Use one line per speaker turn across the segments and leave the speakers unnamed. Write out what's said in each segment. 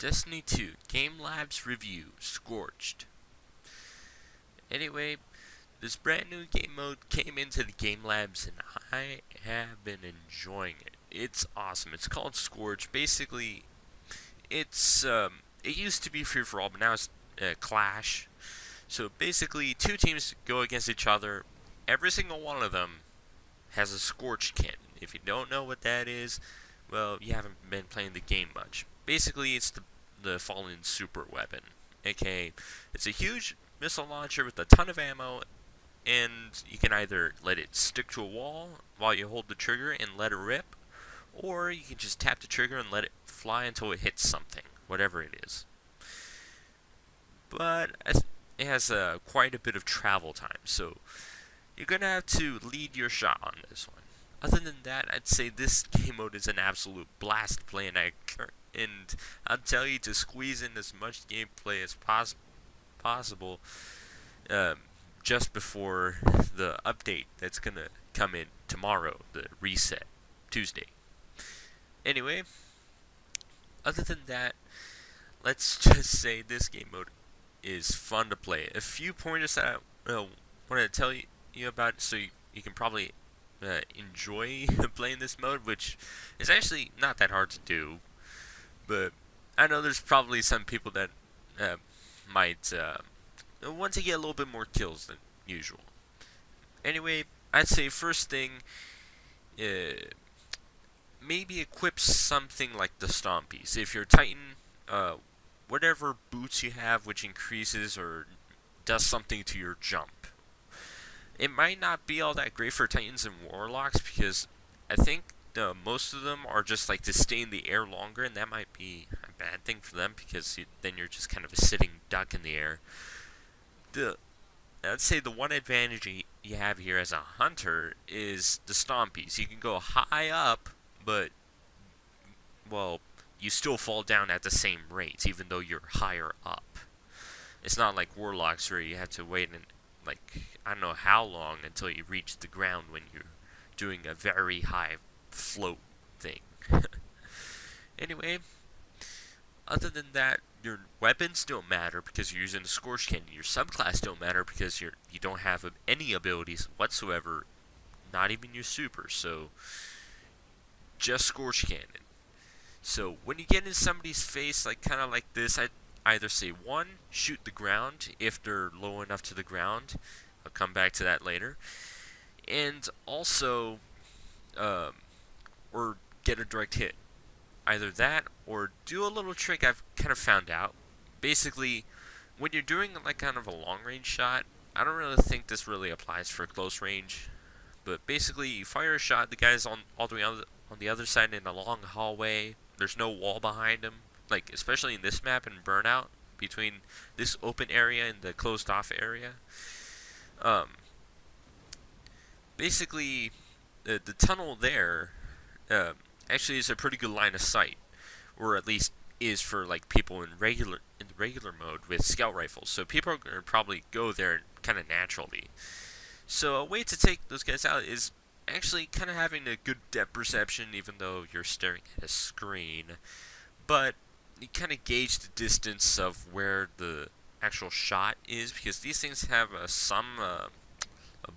Destiny 2 Game Labs Review Scorched. Anyway, this brand new game mode came into the Game Labs and I have been enjoying it. It's awesome. It's called Scorched. Basically, it used to be free for all, but now it's Clash. So basically, two teams go against each other. Every single one of them has a Scorched cannon. If you don't know what that is, well, you haven't been playing the game much. Basically, it's the Fallen super weapon, aka it's a huge missile launcher with a ton of ammo, and you can either let it stick to a wall while you hold the trigger and let it rip, or you can just tap the trigger and let it fly until it hits something, whatever it is. But it has quite a bit of travel time, so you're gonna have to lead your shot on this one. Other than that, I'd say this game mode is an absolute blast to play, and I'll tell you to squeeze in as much gameplay as possible just before the update that's gonna come in tomorrow, the reset, Tuesday. Anyway, other than that, let's just say this game mode is fun to play. A few pointers that I want to tell you about so you can probably enjoy playing this mode, which is actually not that hard to do, but I know there's probably some people that might want to get a little bit more kills than usual. Anyway, I'd say first thing, maybe equip something like the Stompies. If you're Titan, whatever boots you have which increases or does something to your jump. It might not be all that great for Titans and Warlocks because I think most of them are just like to stay in the air longer, and that might be a bad thing for them because then you're just kind of a sitting duck in the air. I'd say the one advantage you have here as a hunter is the Stompies. You can go high up, but, well, you still fall down at the same rate, even though you're higher up. It's not like Warlocks where you have to wait I don't know how long until you reach the ground when you're doing a very high float thing. Anyway, other than that, your weapons don't matter because you're using the Scorched cannon. Your subclass don't matter because you don't have any abilities whatsoever, not even your super. So just Scorched cannon. So when you get in somebody's face, kind of like this, I'd either say one, shoot the ground if they're low enough to the ground. I'll come back to that later. And also, or get a direct hit. Either that or do a little trick I've kind of found out. Basically, when you're doing kind of a long range shot, I don't really think this really applies for close range. But basically, you fire a shot, the guy's on all the way on the other side in a long hallway. There's no wall behind him. Especially in this map and Burnout, between this open area and the closed off area. Basically, the tunnel there actually is a pretty good line of sight, or at least is for people in regular mode with scout rifles. So people are gonna probably go there kind of naturally. So a way to take those guys out is actually kind of having a good depth perception, even though you're staring at a screen. But you kind of gauge the distance of where the actual shot is, because these things have a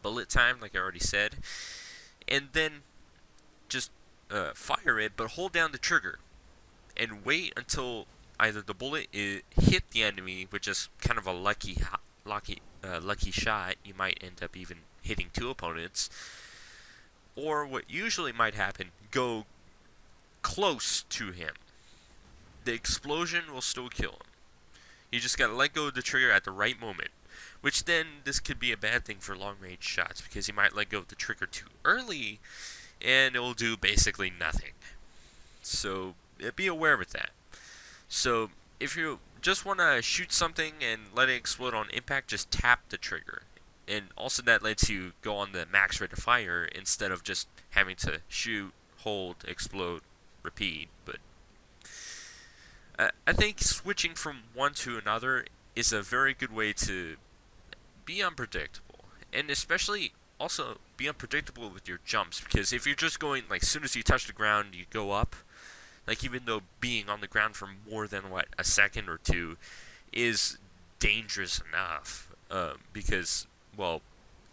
bullet time, like I already said, and then just fire it, but hold down the trigger and wait until either the bullet hit the enemy, which is kind of a lucky shot. You might end up even hitting two opponents, or what usually might happen, go close to him. The explosion will still kill him. You just gotta let go of the trigger at the right moment. Which then, this could be a bad thing for long range shots, because you might let go of the trigger too early, and it will do basically nothing. So, be aware of that. So, if you just want to shoot something and let it explode on impact, just tap the trigger. And also that lets you go on the max rate of fire, instead of just having to shoot, hold, explode, repeat. But I think switching from one to another is a very good way to be unpredictable, and especially also be unpredictable with your jumps, because if you're just going as soon as you touch the ground you go up, Like, even though being on the ground for more than, what, a second or two is dangerous enough, because, well,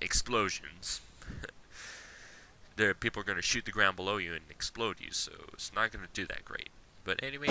explosions. People are going to shoot the ground below you and explode you, so it's not going to do that great. But anyway,